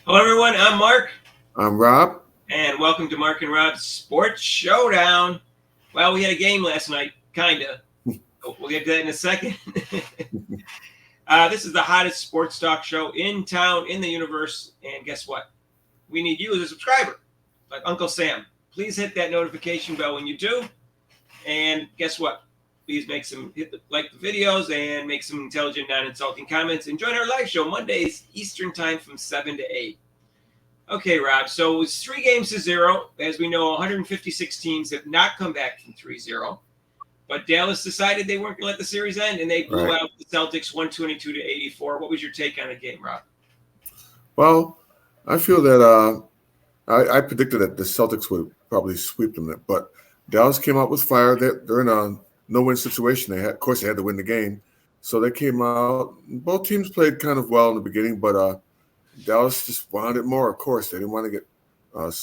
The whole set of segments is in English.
Hello, everyone. I'm Mark, I'm Rob. and welcome to Mark and Rob's Sports Showdown. Well, we had a game last night, kinda. We'll get to that in a second. This is the hottest sports talk show in town, in the universe, and guess what? We need you as a subscriber, like Uncle Sam. Please hit that notification bell when you do, and guess what? Please like the videos and make some intelligent, non-insulting comments, and join our live show Mondays Eastern Time from 7 to 8. Okay, Rob. So it was 3 games to 0. As we know, 156 teams have not come back from 3-0. But Dallas decided they weren't going to let the series end, and they blew Right. out the Celtics 122-84. What was your take on the game, Rob? Well, I feel that I predicted that the Celtics would probably sweep them, but Dallas came out with fire. They're in a no-win situation. Of course, they had to win the game, so they came out. Both teams played kind of well in the beginning, but Dallas just wanted more. Of course, they didn't want to get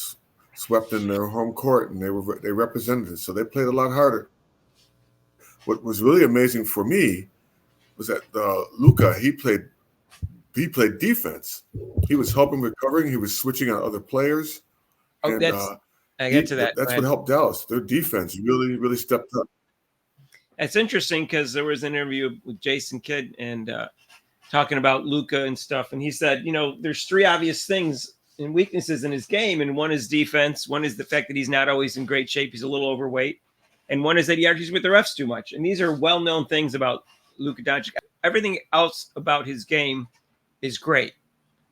swept in their home court, and they represented it, so they played a lot harder. What was really amazing for me was that Luka he played defense. He was helping recovering. He was switching on other players, Oh, and I get to that. that's what helped Dallas. Their defense really stepped up. That's interesting because there was an interview with Jason Kidd and talking about Luka and stuff, and he said, there's three obvious things and weaknesses in his game, and one is defense, one is the fact that he's not always in great shape, he's a little overweight, and one is that he argues with the refs too much. And these are well-known things about Luka Doncic. Everything else about his game is great,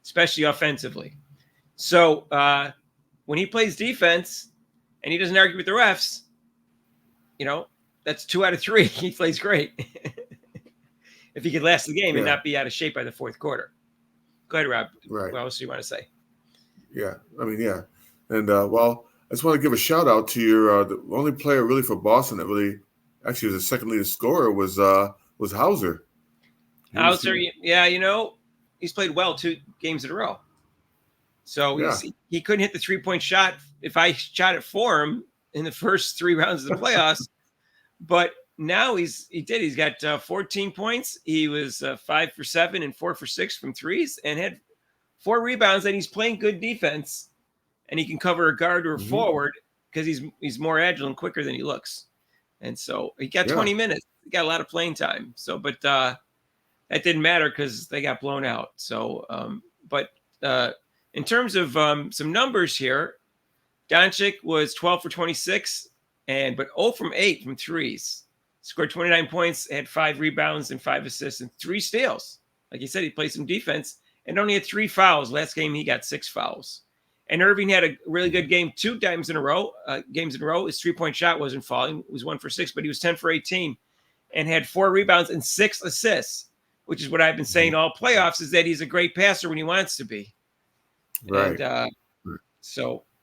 especially offensively. So when he plays defense and he doesn't argue with the refs, that's 2 out of 3. He plays great. If he could last the game and Yeah, not be out of shape by the fourth quarter. Go ahead, Rob. right. What else do you want to say? Yeah, I mean, yeah, and well, I just want to give a shout out to your the only player really for Boston that really actually was the second leading scorer was Hauser. He was Hauser, he, yeah, he's played well 2 games in a row. So yeah. he couldn't hit the 3-point shot if I shot it for him in the first 3 rounds of the playoffs. But now he did. He's got 14 points. He was 5 for 7 and 4 for 6 from threes, and had 4 rebounds. And he's playing good defense, and he can cover a guard or a Hmm. forward because he's more agile and quicker than he looks. And so he got Yeah, 20 minutes. He got a lot of playing time. So, but that didn't matter because they got blown out. So, but in terms of some numbers here, Doncic was 12 for 26, but 0 from 8 from threes. Scored 29 points, had 5 rebounds and 5 assists and 3 steals. Like you said, he played some defense and only had 3 fouls. Last game, he got 6 fouls. And Irving had a really good game 2 times in a row. Games in a row. His 3-point shot wasn't falling. It was 1 for 6, but he was 10 for 18 and had 4 rebounds and 6 assists, which is what I've been saying all playoffs, is that he's a great passer when he wants to be. right. And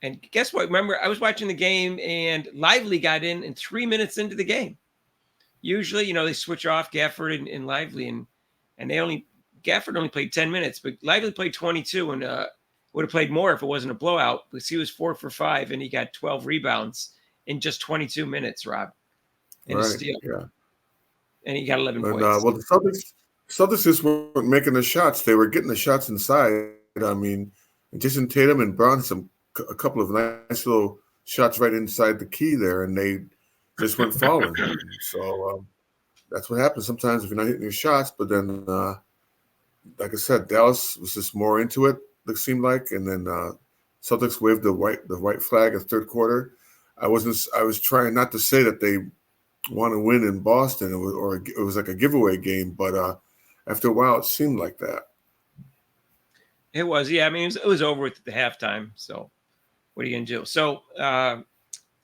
and guess what? Remember, I was watching the game and Lively got in 3 minutes into the game. Usually, they switch off Gafford and Lively, and Gafford only played 10 minutes, but Lively played 22 and would have played more if it wasn't a blowout, because he was 4 for 5 and he got 12 rebounds in just 22 minutes, Rob, and a Right. steal. Yeah. And he got 11 And points. well, the Celtics just weren't making the shots. They were getting the shots inside. I mean, Jason Tatum and Brown a couple of nice little shots right inside the key there, and they just went falling. So that's what happens sometimes if you're not hitting your shots. But then, like I said, Dallas was just more into it. It seemed like, and then Celtics waved the white flag at third quarter. I was trying not to say that they want to win in Boston, it was like a giveaway game, but after a while, it seemed like that. It was, yeah. I mean, it was over with at the halftime. So what are you going to do? So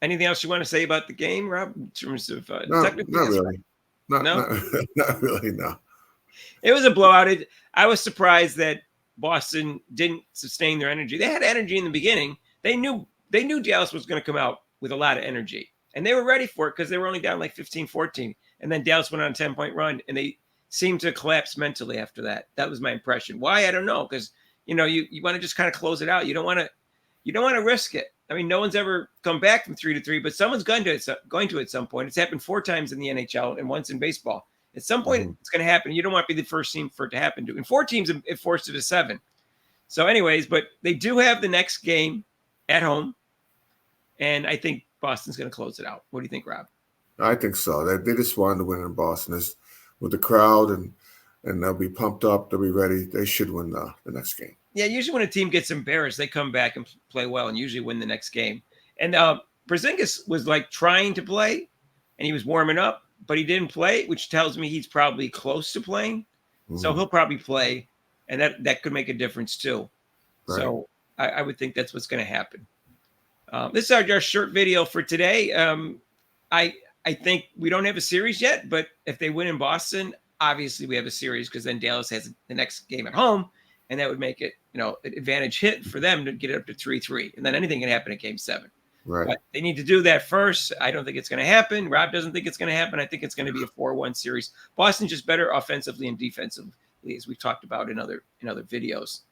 anything else you want to say about the game, Rob, in terms of technically? Not really, not No, not really. No. it was a blowout. I was surprised that Boston didn't sustain their energy. They had energy in the beginning. They knew Dallas was going to come out with a lot of energy, and they were ready for it because they were only down like 15-14. And then Dallas went on a 10-point run, and they seemed to collapse mentally after that. That was my impression. Why? I don't know, because you want to just kind of close it out. You don't want to risk it. I mean, no one's ever come back from 3-3, but someone's going to at some point. It's happened 4 times in the NHL and once in baseball. At some point, Hmm. it's going to happen. You don't want to be the first team for it to happen to. And 4 teams have forced it to 7. So, anyways, but they do have the next game at home, and I think Boston's going to close it out. What do you think, Rob? I think so. They just wanted to win in Boston. With the crowd and they'll be pumped up. They'll be ready. They should win the next game. Yeah, usually when a team gets embarrassed, they come back and play well and usually win the next game. And Porzingis was like trying to play, and he was warming up, but he didn't play, which tells me he's probably close to playing. So he'll probably play, and that could make a difference too. Right. So I would think that's what's going to happen. This is our short video for today. I think we don't have a series yet, but if they win in Boston, obviously we have a series because then Dallas has the next game at home, and that would make it, an advantage hit for them to get it up to 3-3, and then anything can happen in Game 7. Right. But they need to do that first. I don't think it's going to happen. Rob doesn't think it's going to happen. I think it's going to be a 4-1 series. Boston's just better offensively and defensively, as we've talked about in other videos,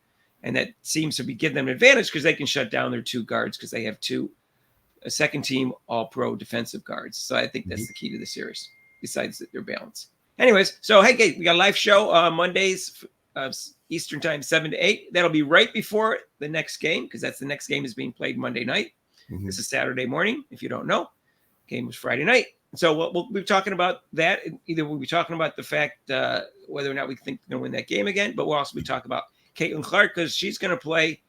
and that seems to be giving them an advantage because they can shut down their two guards because they have a second team all-pro defensive guards. So I think that's the key to the series, besides their balance. Anyways, so hey, we got a live show Mondays Eastern time, 7 to 8. That'll be right before the next game because that's the next game is being played Monday night. This is Saturday morning. If you don't know, game was Friday night. So we'll be talking about that. Either we'll be talking about the fact whether or not we think they're going to win that game again, but we'll also be talking about Caitlin Clark because she's going to play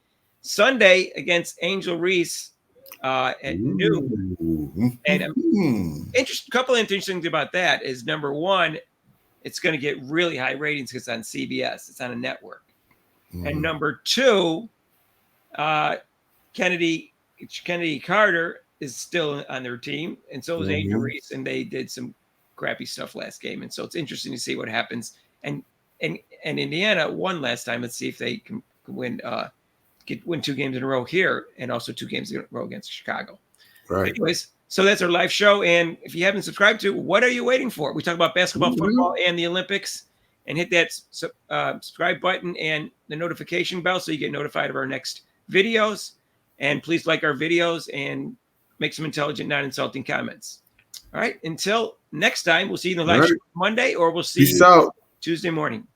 Sunday against Angel Reese at noon. And couple of interesting things about that is, number one, it's going to get really high ratings because it's on CBS. It's on a network. And number two, Kennedy Carter is still on their team, and so is Angel Reese, and they did some crappy stuff last game. And so it's interesting to see what happens. And Indiana won last time. Let's see if they can win 2 games in a row here, and also 2 games in a row against Chicago. Right. Anyways, so that's our live show. And if you haven't subscribed to, what are you waiting for? We talk about basketball, football, and the Olympics. And hit that subscribe button and the notification bell so you get notified of our next videos. And please like our videos and make some intelligent, non-insulting comments. All right. Until next time, we'll see you in the live show Monday, or we'll see you out. Tuesday morning.